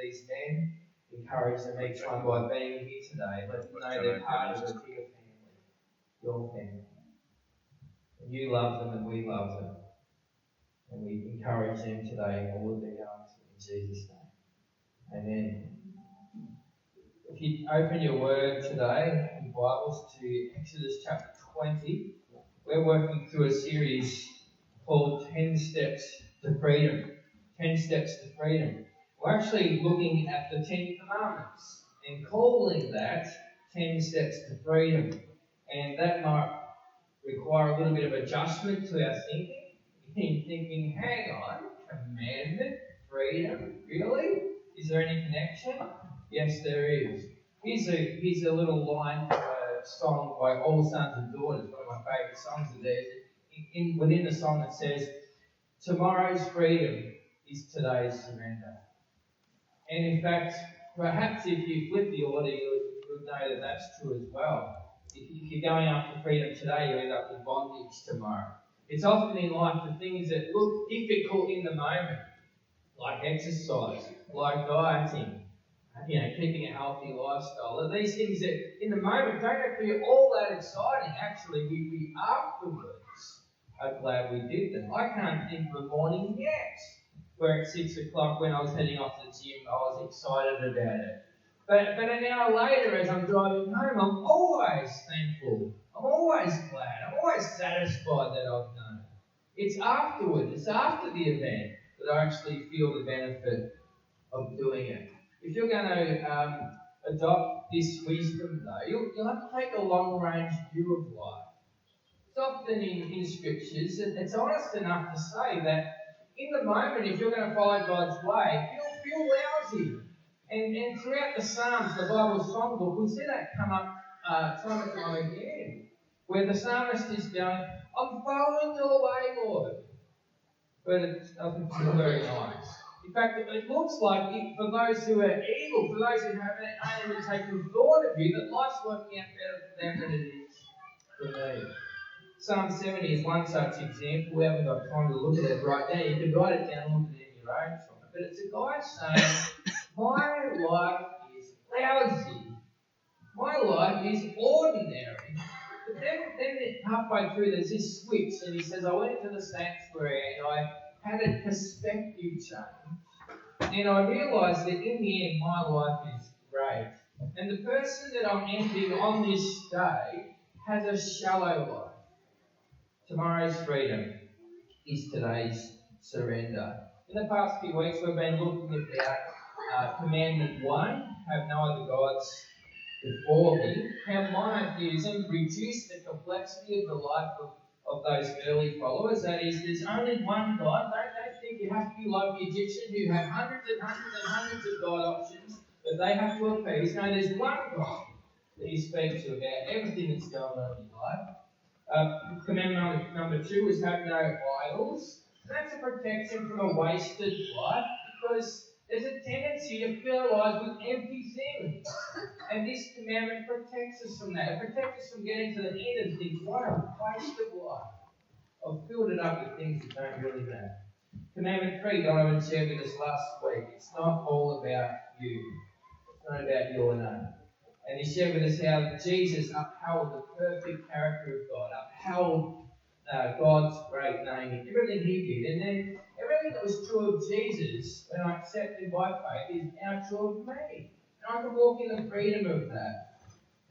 these men, encourage them each one by being here today. Let them know they're part of a bigger family, your family. And you love them and we love them. And we encourage them today in all that they're going through in Jesus' name. Amen. If you open your word today, your Bibles, to Exodus chapter 20, we're working through a series called 10 Steps to Freedom. 10 Steps to Freedom. We're actually looking at the 10 Commandments and calling that 10 Steps to Freedom. And that might require a little bit of adjustment to our thinking. Thinking, hang on, commandment, freedom, really? Is there any connection? Yes, there is. Here's a little line from a song by All Sons and Daughters, one of my favourite songs of theirs. Within the song it says, tomorrow's freedom is today's surrender. And in fact, perhaps if you flip the order, you would know that that's true as well. If you're going after freedom today, you end up in bondage tomorrow. It's often in life the things that look difficult in the moment, like exercise, like dieting, keeping a healthy lifestyle. These things that in the moment don't have to be all that exciting. Actually, we afterwards are glad we did them. I can't think of a morning yet where at 6 o'clock when I was heading off to the gym, I was excited about it. But an hour later, as I'm driving home, I'm always thankful. I'm always glad. I'm always satisfied that I've done it. It's afterwards, it's after the event that I actually feel the benefit of doing it. If you're going to adopt this wisdom, though, you'll have to take a long-range view of life. It's often in scriptures, it's honest enough to say that in the moment, if you're going to follow God's way, you'll feel lousy. And throughout the Psalms, the Bible songbook, we see that come up time and time again, where the psalmist is going, I'm following your way, Lord. But it doesn't feel very nice. In fact, it looks like for those who are evil, for those who haven't even taken thought of you, that life's working out better for them than it is for me. Psalm 70 is one such example. We haven't got time to look at it right now. You can write it down and look at it in your own time. But it's a guy saying, my life is lousy. My life is ordinary. But then halfway through there's this switch and he says, I went into the sanctuary and I had a perspective change. And I realised that in the end my life is great. And the person that I'm ending on this day has a shallow life. Tomorrow's freedom is today's surrender. In the past few weeks we've been looking about Commandment 1, have no other gods before me, how monotheism reduced the complexity of the life of those early followers. That is, there's only one God. Don't think you have to be like the Egyptian who have hundreds and hundreds and hundreds of God options that they have to appease. No, there's one God that he speaks to about everything that's going on in your life. Commandment number 2 is have no idols. And that's a protection from a wasted life because there's a tendency to fill our lives with empty things. And this commandment protects us from that. It protects us from getting to the end and think, what a waste of life. I've filled it up with things that don't really matter. Commandment 3, Donovan shared with us last week. It's not all about you. It's not about your name. And he shared with us how Jesus upheld the perfect character of God, upheld God's great name in everything he did. And then everything that was true of Jesus, when I accept him by faith, is now true of me. And I can walk in the freedom of that.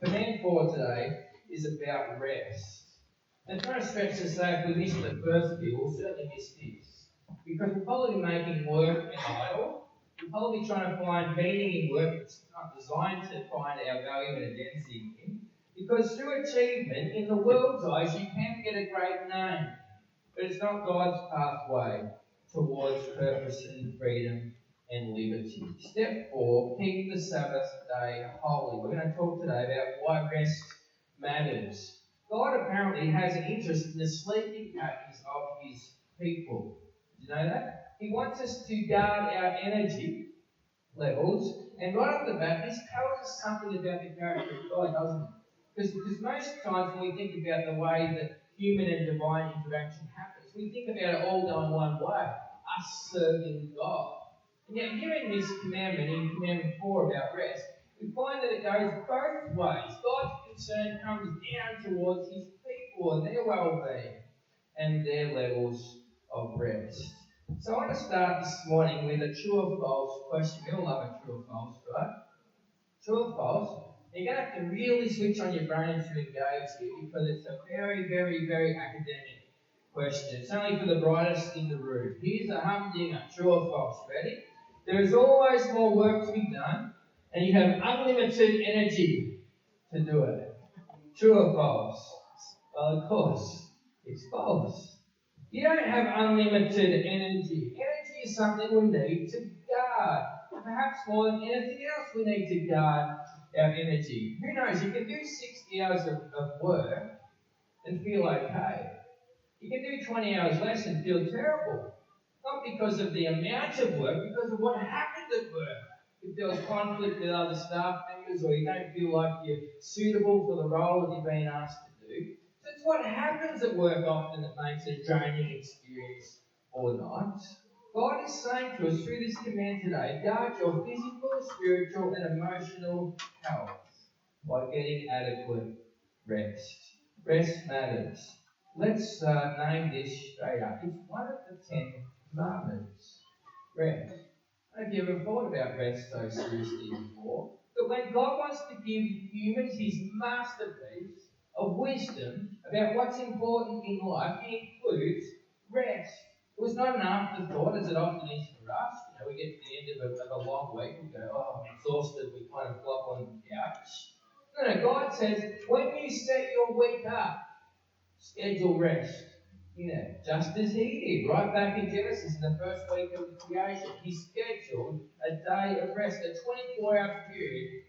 Command 4 today is about rest. And it's not a stretch to say if we miss the first few, we'll certainly miss this. Because we're probably making work an idol. We're probably trying to find meaning in work that's not designed to find our value and identity in. Because through achievement, in the world's eyes, you can get a great name. But it's not God's pathway towards purpose and freedom and liberty. Step 4, keep the Sabbath day holy. We're going to talk today about why rest matters. God apparently has an interest in the sleeping patterns of his people. Did you know that? He wants us to guard our energy levels. And right off the bat, this tells us something about the character of God, doesn't it? Because most times when we think about the way that human and divine interaction happens, we think about it all going one way, us serving God. And yet here in this commandment, in commandment 4 about rest, we find that it goes both ways. God's concern comes down towards his people and their well-being and their levels of rest. So I want to start this morning with a true or false question. We all love a true or false, right? True or false? You're going to have to really switch on your brain to engage here because it's a very, very, very academic question. It's only for the brightest in the room. Here's a humdinger. True or false? Ready? There is always more work to be done, and you have unlimited energy to do it. True or false? Well, of course, it's false. You don't have unlimited energy. Energy is something we need to guard. Perhaps more than anything else, we need to guard our energy. Who knows? You can do 60 hours of work and feel okay. You can do 20 hours less and feel terrible. Not because of the amount of work, because of what happens at work. If there was conflict with other staff members or you don't feel like you're suitable for the role that you've been asked to do. So it's what happens at work often that makes it a draining experience or not. God is saying to us through this command today, guard your physical, spiritual and emotional health by getting adequate rest. Rest matters. Let's name this straight up. It's one of the 10 commandments. Rest. Have you ever thought about rest so seriously before? But when God wants to give humans his masterpiece of wisdom about what's important in life, he includes rest. It was not an afterthought as it often is for us. We get to the end of a long week and go, oh, I'm exhausted. We kind of flop on the couch. No, God says, when you set your week up, schedule rest. Just as he did, right back in Genesis, in the first week of creation, he scheduled a day of rest, a 24-hour period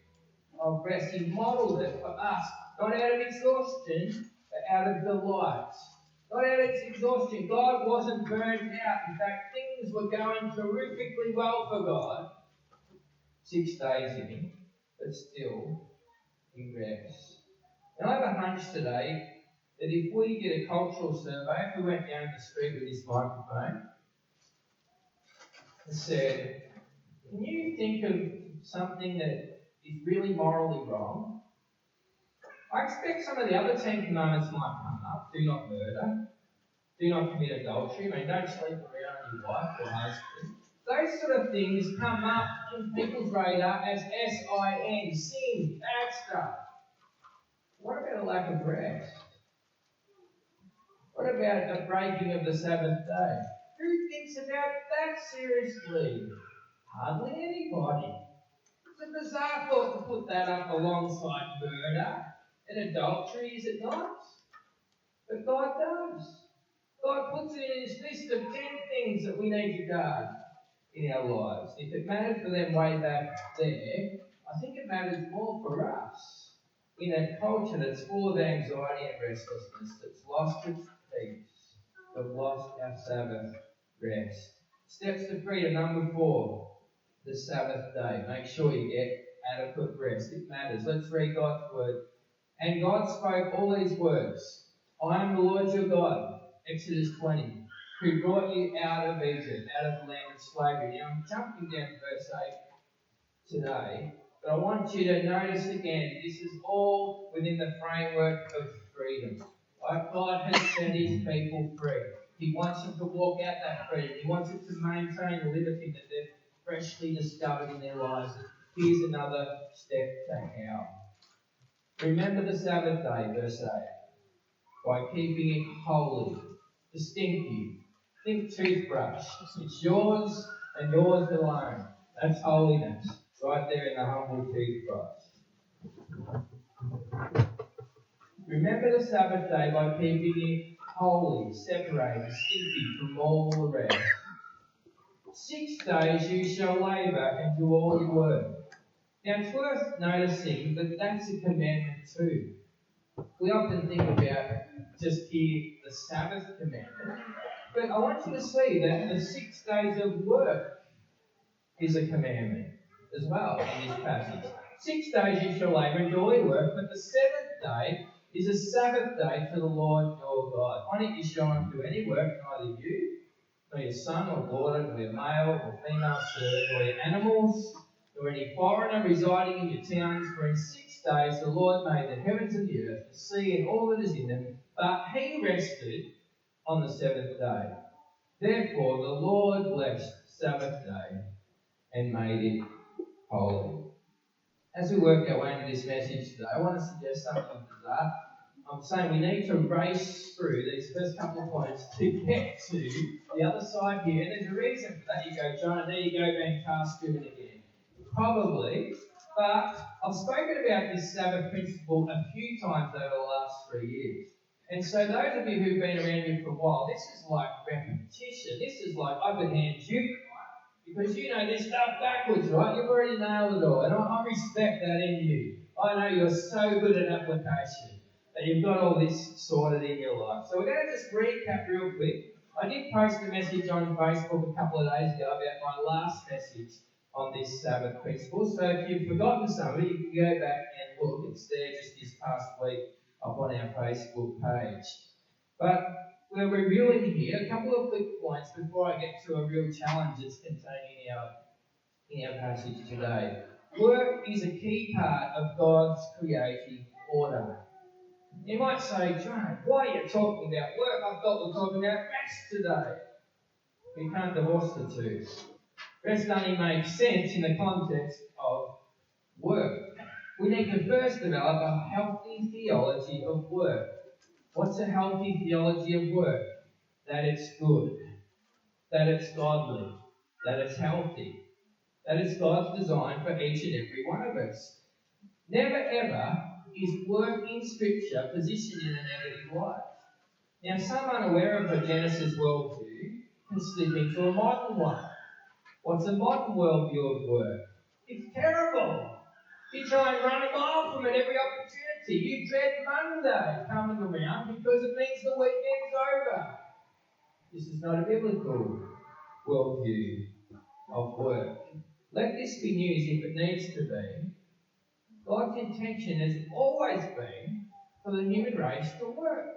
of rest. He modeled it for us, not out of exhaustion, but out of delight. Not out of exhaustion. God wasn't burned out. In fact, things were going terrifically well for God. 6 days in, but still, he rests. And I have a hunch today that if we did a cultural survey, if we went down the street with this microphone and said, can you think of something that is really morally wrong? I expect some of the other 10 commandments might come up. Do not murder. Do not commit adultery. Don't sleep around your wife or husband. Those sort of things come up in people's radar as S-I-N, sin, bad stuff. What about a lack of rest? What about the breaking of the Sabbath day? Who thinks about that seriously? Hardly anybody. It's a bizarre thought to put that up alongside murder and adultery, is it not? But God does. God puts it in his list of 10 things that we need to guard in our lives. If it mattered for them way back there, I think it matters more for us in a culture that's full of anxiety and restlessness, that's lost its peace, that's lost our Sabbath rest. Steps to freedom, number 4, the Sabbath day. Make sure you get adequate rest. It matters. Let's read God's word. And God spoke all these words. I am the Lord your God, Exodus 20, who brought you out of Egypt, out of the land of slavery. Now I'm jumping down to verse 8 today, but I want you to notice again, this is all within the framework of freedom. God has set his people free. He wants them to walk out that freedom. He wants them to maintain the liberty that they've freshly discovered in their lives. Here's another step to how. Remember the Sabbath day, verse 8, by keeping it holy, distinctive. Think toothbrush. It's yours and yours alone. That's holiness, right there in the humble toothbrush. Remember the Sabbath day by keeping it holy, separated, distinctive from all the rest. 6 days you shall labour and do all your work. Now it's worth noticing that that's a commandment too. We often think about just here the Sabbath commandment, but I want you to see that the 6 days of work is a commandment as well in this passage. 6 days you shall labour and do all your work, but the 7th day is a Sabbath day to the Lord your God. On it you shall not do any work, neither you, nor your son or daughter, nor your male or female servant, nor your animals, nor any foreigner residing in your towns, for in 6 days the Lord made the heavens and the earth, the sea and all that is in them, but he rested on the seventh day. Therefore the Lord blessed the Sabbath day and made it holy. As we work our way into this message today, I want to suggest something bizarre. I'm saying we need to race through these first couple of points to get to the other side here. And there's a reason for that. You go, Jono, there you go, being cast driven again. Probably. But I've spoken about this Sabbath principle a few times over the last 3 years. And so those of you who've been around here for a while, this is like repetition. This is like I could hand you, because you know this stuff backwards, right? You've already nailed it all. And I respect that in you. I know you're so good at application that you've got all this sorted in your life. So we're going to just recap real quick. I did post a message on Facebook a couple of days ago about my last message on this Sabbath principle. So if you've forgotten some of it, you can go back and look. It's there just this past week up on our Facebook page. But we're reviewing here a couple of quick points before I get to a real challenge that's contained in our passage today. Work is a key part of God's creative order. You might say, John, why are you talking about work? I thought we were talking about rest today. We can't divorce the two. Rest only makes sense in the context of work. We need to first develop a healthy theology of work. What's a healthy theology of work? That it's good, that it's godly, that it's healthy, that it's God's design for each and every one of us. Never ever is work in Scripture positioned in a negative light. Now, some unaware of the Genesis worldview can slip into a modern one. What's a modern worldview of work? It's terrible. You try and run a mile from it every opportunity. You dread Monday coming around because it means the weekend's over. This is not a biblical worldview of work. Let this be news if it needs to be. God's intention has always been for the human race to work.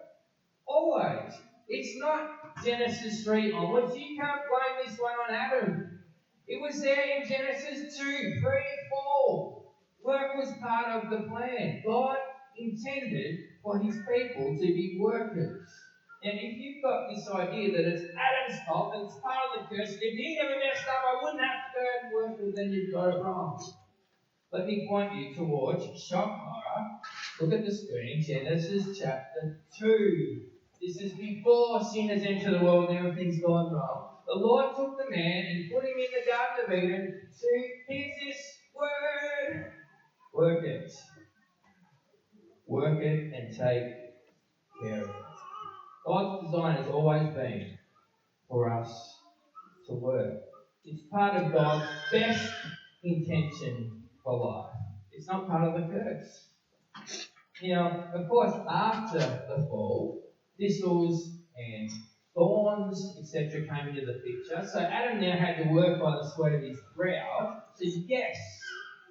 Always. It's not Genesis 3 onwards. You can't blame this one on Adam. It was there in Genesis 2, 3 and 4. Work was part of the plan. God intended for his people to be workers. And if you've got this idea that it's Adam's fault and it's part of the curse, if he never messed up, I wouldn't have to go and work, well, then you've got it wrong. Let me point you towards shock horror. Look at the screen, Genesis chapter 2. This is before sin has entered the world and everything's gone wrong. The Lord took the man and put him in the Garden of Eden to, here's this word, work it. Work it and take care of it. God's design has always been for us to work. It's part of God's best intention for life. It's not part of the curse. Now, of course, after the fall, thistles and thorns, etc., came into the picture. So Adam now had to work by the sweat of his brow. So yes,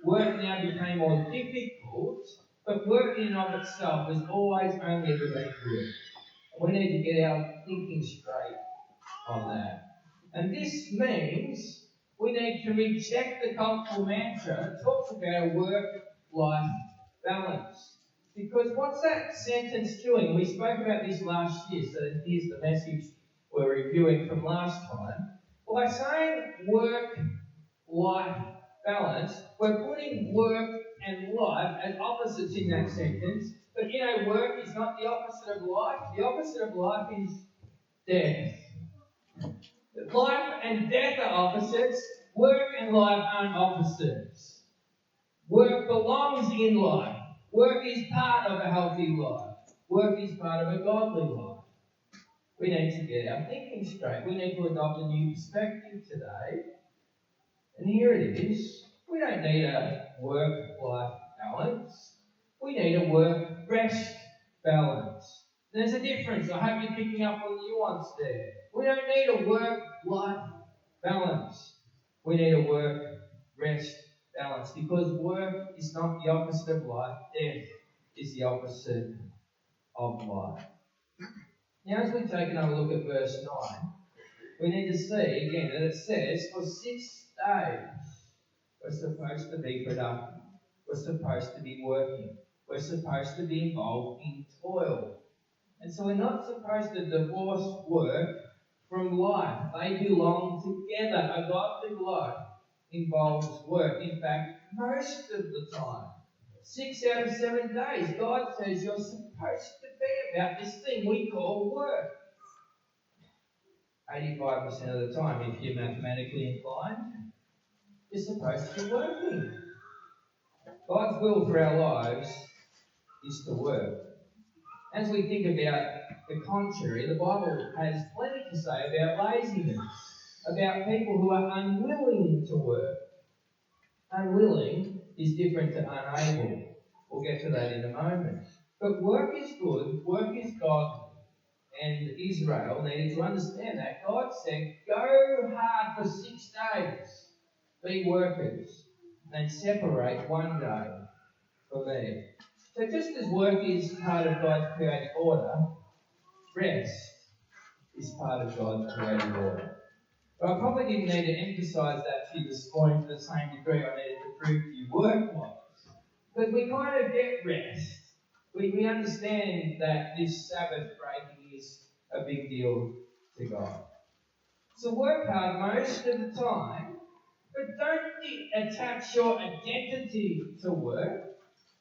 work now became more difficult, but work in and of itself has always only ever been good. We need to get our thinking straight on that. And this means we need to reject the cultural mantra that talks about a work-life balance. Because what's that sentence doing? We spoke about this last year, so here's the message we're reviewing from last time. By saying work-life balance, we're putting work and life as opposites in that sentence. But you know, work is not the opposite of life. The opposite of life is death. Life and death are opposites. Work and life aren't opposites. Work belongs in life. Work is part of a healthy life. Work is part of a godly life. We need to get our thinking straight. We need to adopt a new perspective today. And here it is. We don't need a work-life balance. We need a work-rest balance. There's a difference. I hope you're picking up on the nuance there. We don't need a work-life balance. We need a work-rest balance, because work is not the opposite of life. Death is the opposite of life. Now, as we take another look at verse 9, we need to see again that it says for 6 days we're supposed to be productive. We're supposed to be working. We're supposed to be involved in toil. And so we're not supposed to divorce work from life. They belong together. A godly life involves work. In fact, most of the time, 6 out of 7 days, God says you're supposed to be about this thing we call work. 85% of the time, if you're mathematically inclined, you're supposed to be working. God's will for our lives is to work. As we think about the contrary, the Bible has plenty to say about laziness, about people who are unwilling to work. Unwilling is different to unable. We'll get to that in a moment. But work is good, work is godly. And Israel needed to understand that. God said, go hard for 6 days, be workers, and separate one day for me. So just as work is part of God's creative order, rest is part of God's creative order. But I probably didn't need to emphasise that to you this morning to the same degree I needed to prove to you work-wise. Because we kind of get rest. We understand that this Sabbath breaking is a big deal to God. So work hard most of the time, but don't attach your identity to work.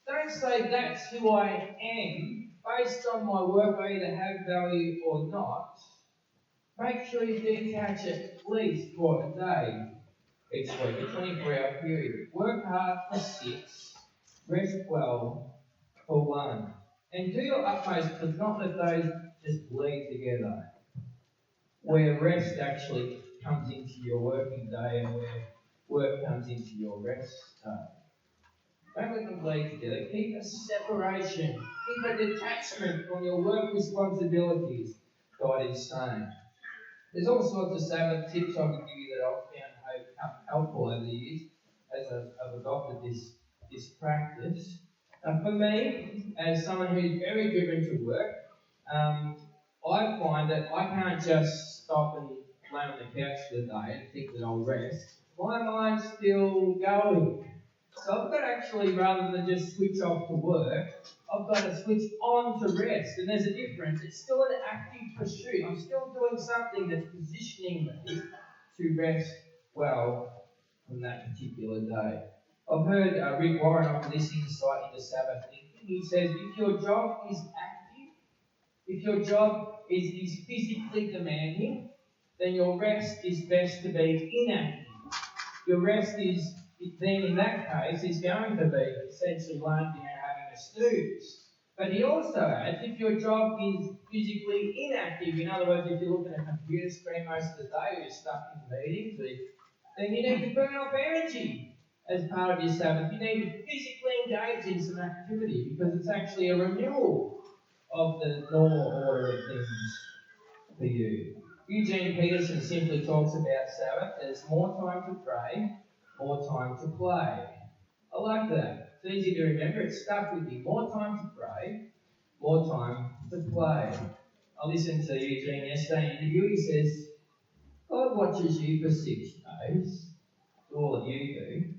Don't say that's who I am based on my work. I either have value or not. Make sure you detach at least for a day each week, a 24-hour period. Work hard for 6, rest well for 1. And do your utmost to not let those just bleed together, where rest actually comes into your working day and where work comes into your rest day. Don't let them bleed together. Keep a separation. Keep a detachment from your work responsibilities, God is saying. There's all sorts of Sabbath tips I can give you that I've found helpful over the years as I've adopted this practice. For me, as someone who's very driven to work, I find that I can't just stop and lay on the couch for the day and think that I'll rest. My mind's still going. So I've got to actually, rather than just switch off to work, I've got to switch on to rest. And there's a difference. It's still an active pursuit. I'm still doing something that's positioning me to rest well from that particular day. I've heard Rick Warren offer this insight into Sabbath thinking. He says, if your job is active, if your job is physically demanding, then your rest is best to be inactive. Your rest is, then in that case, is going to be essentially lying down having a snooze. But he also adds, if your job is physically inactive, in other words, if you're looking at a computer screen most of the day or you're stuck in meetings, then you need to burn off energy as part of your Sabbath. You need to physically engage in some activity because it's actually a renewal of the normal order of things for you. Eugene Peterson simply talks about Sabbath as more time to pray, more time to play. I like that. It's easy to remember. It stuck with me. More time to pray, more time to play. I listened to Eugene yesterday in an interview. He says, God watches you for 6 days. It's all that you do.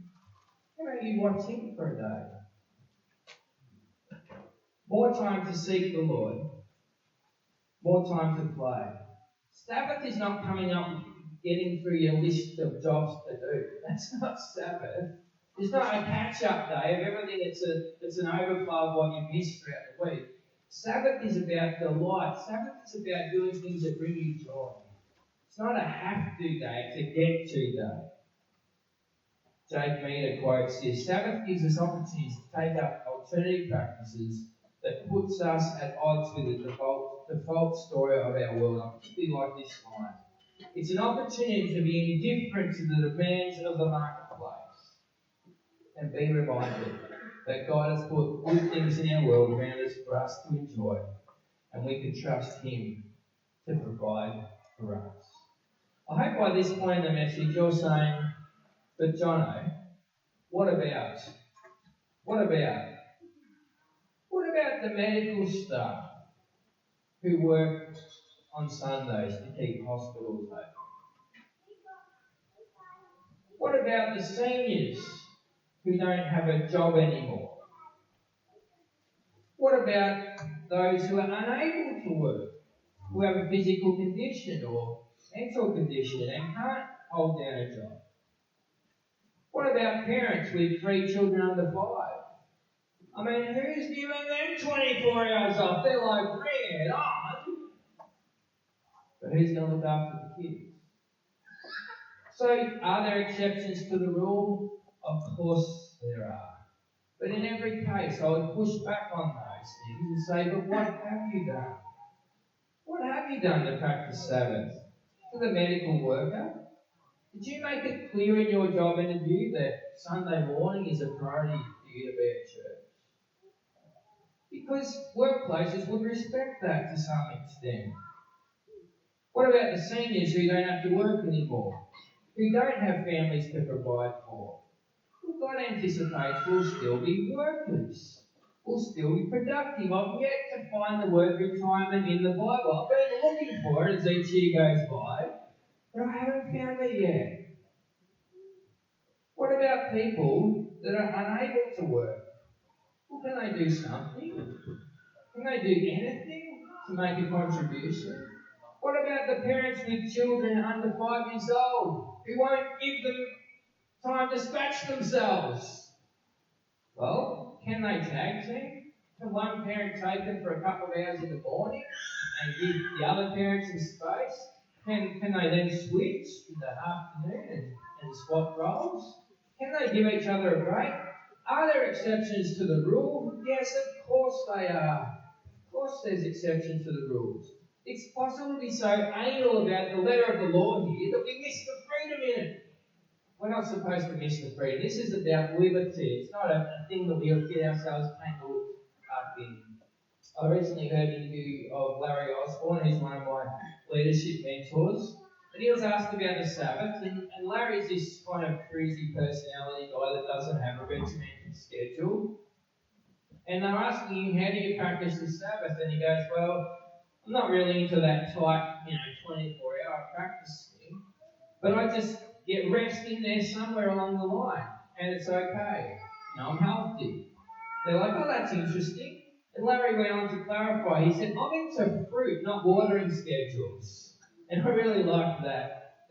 How about you watch him for a day? More time to seek the Lord. More time to play. Sabbath is not coming up getting through your list of jobs to do. That's not Sabbath. It's not a catch-up day of everything. It's an overflow of what you missed throughout the week. Sabbath is about delight. Sabbath is about doing things that bring you joy. It's not a have-to day, it's a get-to day. Jake Meader quotes this, Sabbath gives us opportunities to take up alternative practices that puts us at odds with the default story of our world. I particularly like this line. It's an opportunity to be indifferent to the demands of the marketplace and be reminded that God has put good things in our world around us for us to enjoy, and we can trust Him to provide for us. I hope by this point in the message you're saying, but Jono, what about the medical staff who work on Sundays to keep hospitals open? What about the seniors who don't have a job anymore? What about those who are unable to work, who have a physical condition or mental condition and can't hold down a job? What about parents with 3 children under 5? I mean, who's giving them 24 hours off? They're like, bring it on. But who's going to look after the kids? So, are there exceptions to the rule? Of course there are. But in every case, I would push back on those things and say, but what have you done? What have you done to practice Sabbath? To the medical worker? Did you make it clear in your job interview that Sunday morning is a priority for you to be at church? Because workplaces would respect that to some extent. What about the seniors who don't have to work anymore? Who don't have families to provide for? Well, God anticipates we'll still be workers. We'll still be productive. I've yet to find the word retirement in the Bible. I've been looking for it as each year goes by, but I haven't found it yet. What about people that are unable to work? Well, can they do something? Can they do anything to make a contribution? What about the parents with children under 5 years old who won't give them time to scratch themselves? Well, can they tag team? Can one parent take them for a couple of hours in the morning and give the other parent some space? Can they then switch in the afternoon and swap roles? Can they give each other a break? Are there exceptions to the rule? Yes, of course they are. Of course there's exceptions to the rules. It's possible to be so anal about the letter of the law here that we miss the freedom in it. We're not supposed to miss the freedom. This is about liberty. It's not a thing that we get ourselves tangled up in. I recently heard an interview of Larry Osborne, who's one of my leadership mentors, and he was asked about the Sabbath, and Larry's this kind of cruisy personality guy that doesn't have a regimented schedule. And they're asking him, how do you practice the Sabbath? And he goes, well, I'm not really into that tight, 24-hour practice thing, but I just get rest in there somewhere along the line, and it's okay. I'm healthy. They're like, oh, that's interesting. And Larry went on to clarify. He said, I'm into fruit, not watering schedules. And I really liked that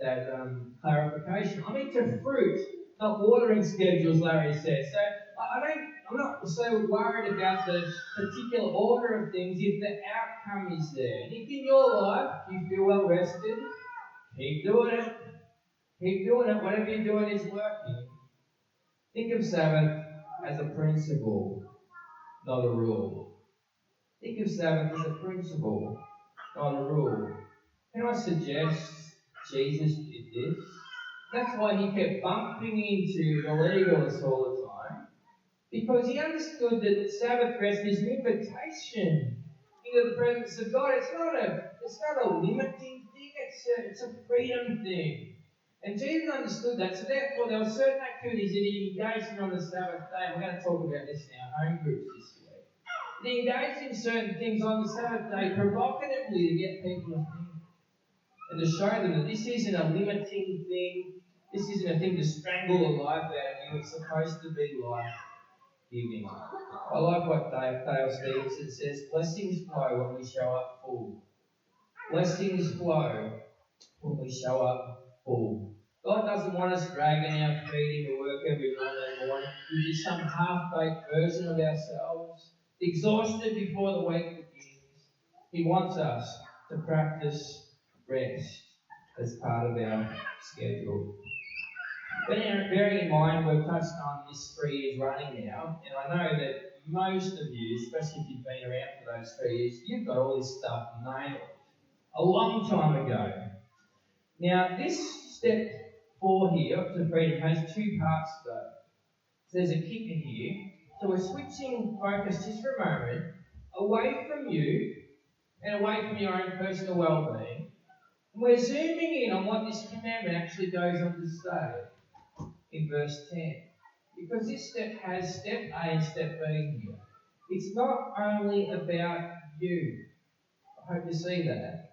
clarification. I'm into fruit, not watering schedules, Larry said. So I'm not so worried about the particular order of things if the outcome is there. And if in your life you feel well rested, keep doing it. Keep doing it. Whatever you're doing is working. Think of Sabbath as a principle, not a rule. Think of Sabbath as a principle, not a rule. Can I suggest Jesus did this? That's why he kept bumping into the legalists all the time, because he understood that Sabbath rest is an invitation into the presence of God. It's not a limiting thing. It's a freedom thing. And Jesus understood that. So therefore, there were certain activities that he engaged in on the Sabbath day. And we're going to talk about this in our home groups this week. He engaged in certain things on the Sabbath day provocatively to get people to think and to show them that this isn't a limiting thing. This isn't a thing to strangle the life out of you. It's supposed to be life-giving. I like what Dale Stevenson says. Blessings flow when we show up full. Blessings flow when we show up full. God doesn't want us dragging our feet into work every Monday morning with some half-baked version of ourselves, exhausted before the week begins. He wants us to practice rest as part of our schedule. But bearing in mind we've touched on this 3 years running now, and I know that most of you, especially if you've been around for those 3 years, you've got all this stuff nailed a long time ago. Now, this step 4 here to freedom has 2 parts though. So there's a kick in here. So we're switching focus just for a moment away from you and away from your own personal well-being. And we're zooming in on what this commandment actually goes on to say in verse 10. Because this step has step A and step B here. It's not only about you. I hope you see that.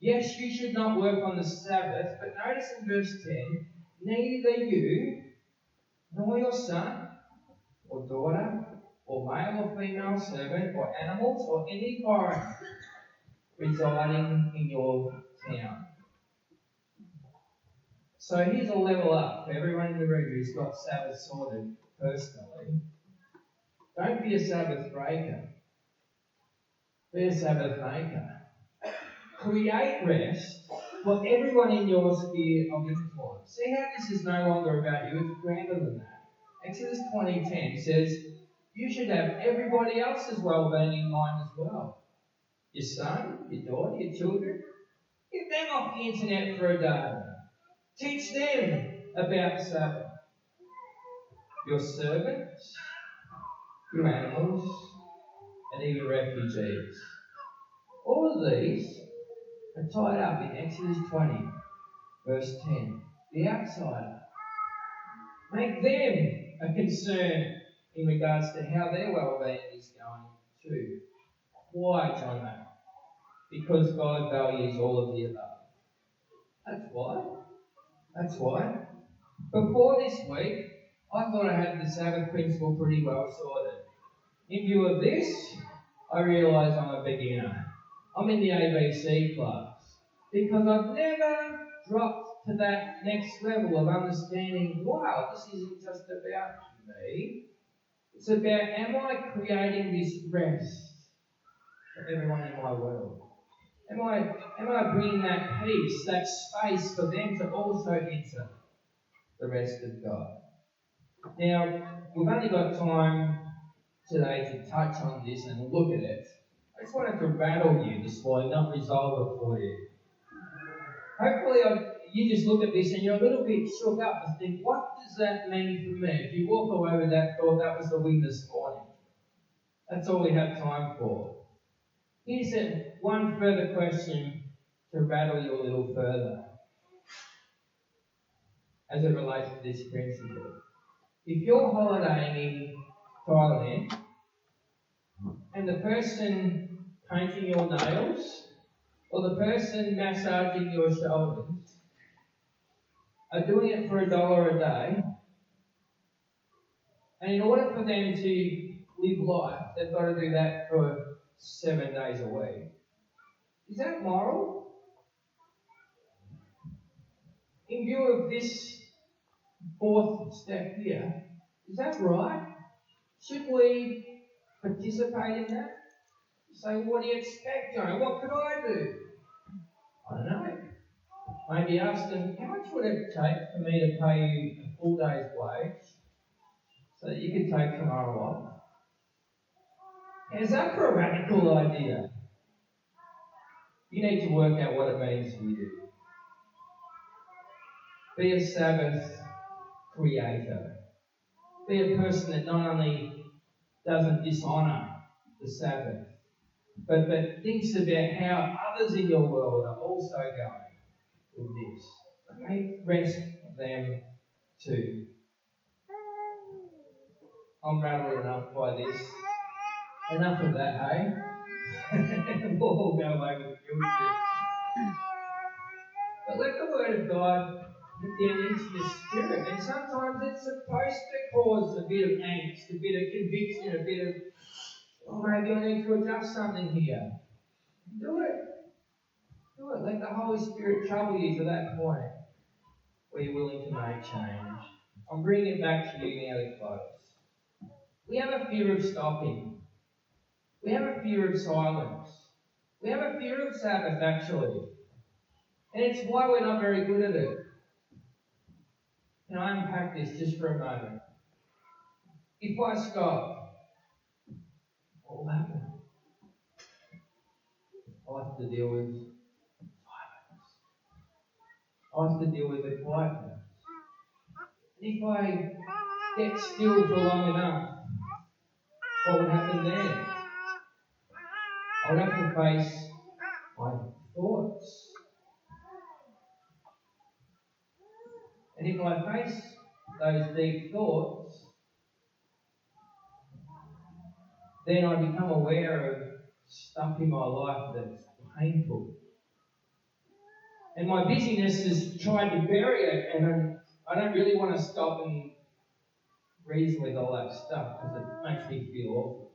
Yes, you should not work on the Sabbath, but notice in verse 10, neither you nor your son or daughter or male or female servant or animals or any foreigner residing in your town. So here's a level up for everyone in the room who's got Sabbath sorted personally. Don't be a Sabbath breaker. Be a Sabbath maker. Create rest for everyone in your sphere of influence. See how this is no longer about you, it's grander than that. Exodus 20:10 says, you should have everybody else's well-being in mind as well. Your son, your daughter, your children. Get them off the internet for a day. Teach them about Sabbath. Your servants, your animals, and even refugees. All of these are tied up in Exodus 20, verse 10. The outsider. Make them a concern in regards to how their well-being is going too. Why, Jono? Because God values all of the above. That's why. That's why. Before this week, I thought I had the Sabbath principle pretty well sorted. In view of this, I realise I'm a beginner. I'm in the ABC class. Because I've never dropped to that next level of understanding, wow, this isn't just about me. It's about, am I creating this rest for everyone in my world? Am I bringing that peace, that space for them to also enter the rest of God? Now, we've only got time today to touch on this and look at it. I just wanted to rattle you this morning, not resolve it for you. Hopefully, you just look at this and you're a little bit shook up and think, what does that mean for me? If you walk away with that thought, that was the win this morning. That's all we have time for. Here's one further question to rattle you a little further as it relates to this principle. If you're holidaying in Thailand and the person painting your nails or the person massaging your shoulders are doing it for $1 a day, and in order for them to live life, they've got to do that for 7 days a week. Is that moral? In view of this fourth step here, is that right? Should we participate in that? Say, well, what do you expect, Jono? What could I do? I don't know. Maybe ask them, how much would it take for me to pay you a full day's wage so that you could take tomorrow off? Is that for a radical idea? You need to work out what it means for you. Be a Sabbath creator. Be a person that not only doesn't dishonour the Sabbath, but thinks about how others in your world are also going with this. Make rest them too. I'm rattled enough by this. Enough of that, hey? We'll all go away with guilt. But let the Word of God get down into your spirit. And sometimes it's supposed to cause a bit of angst, a bit of conviction, a bit of, oh, maybe I need to adjust something here. Do it. Do it. Let the Holy Spirit trouble you to that point where you're willing to make change. I'm bringing it back to you now to close. We have a fear of stopping. We have a fear of silence. We have a fear of Sabbath, actually. And it's why we're not very good at it. Can I unpack this just for a moment? If I stop, what will happen? I'll have to deal with silence. I'll have to deal with the quietness. And if I get still for long enough, what would happen then? I would have to face my thoughts. And if I face those deep thoughts, then I become aware of stuff in my life that's painful. And my busyness has tried to bury it, and I don't really want to stop and reason with all that stuff because it makes me feel awful.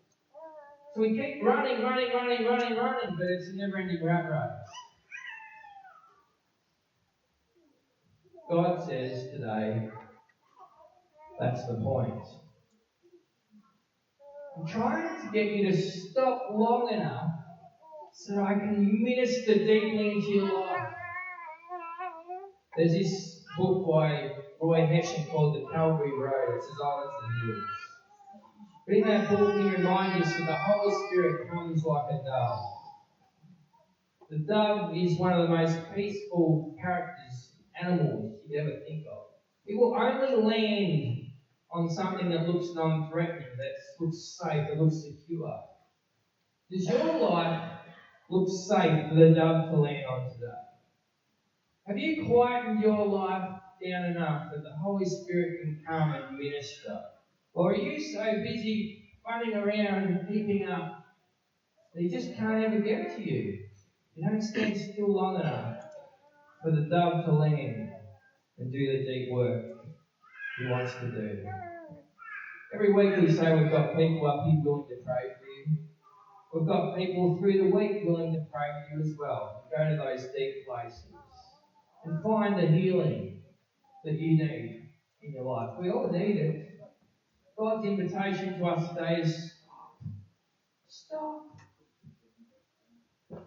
So we keep running, but it's a never-ending rat race. God says today, that's the point. I'm trying to get you to stop long enough so I can minister deeply into your life. There's this book by Roy Hession called The Calvary Road. It's as old as the hills. But in that book, he reminds us that the Holy Spirit comes like a dove. The dove is one of the most peaceful animals you'd ever think of. It will only land on something that looks non-threatening, that looks safe, that looks secure. Does your life look safe for the dove to land on today? Have you quietened your life down enough that the Holy Spirit can come and minister? Or are you so busy running around and keeping up that he just can't ever get to you? You don't stand still long enough for the dove to land and do the deep work he wants to do. Every week we say we've got people up here willing to pray for you. We've got people through the week willing to pray for you as well. Go to those deep places and find the healing that you need in your life. We all need it. God's invitation to us today is stop.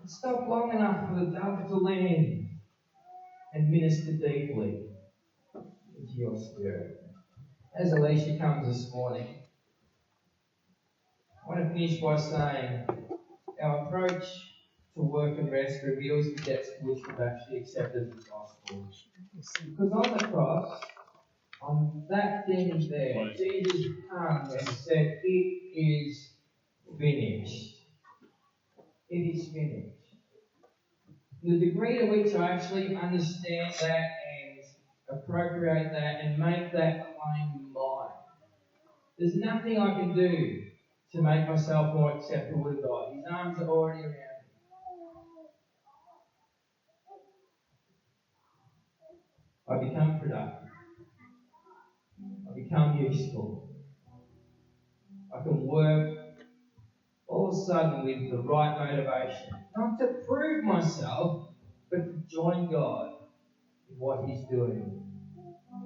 Stop long enough for the dove to land and minister deeply into your spirit. As Alicia comes this morning, I want to finish by saying our approach to work and rest reveals the depths to which we've actually accepted the gospel. Because on the cross, on that thing there, Jesus came and said, "It is finished." It is finished. The degree to which I actually understand that and appropriate that and make that claim mine, there's nothing I can do to make myself more acceptable to God. His arms are already around me. I become productive. I become useful. I can work all of a sudden with the right motivation. Not to prove myself, but to join God in what He's doing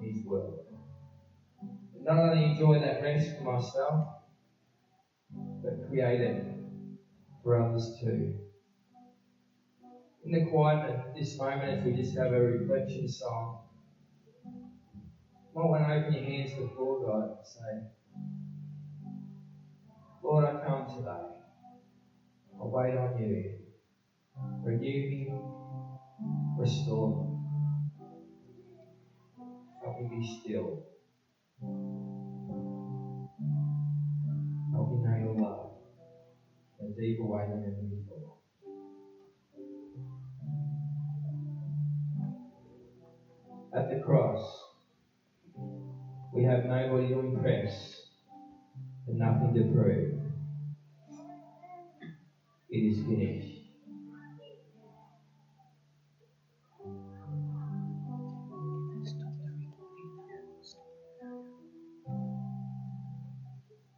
in His world. And not only enjoy that rest for myself, but create it for others too. In the quiet of this moment, as we just have a reflection song, you might want to open your hands before God and say, Lord, I come today. I wait on you. Renew me, restore me. Help me be still. Help me know your love in a deeper way than ever before. At the cross, we have nobody to impress and nothing to prove. It is finished.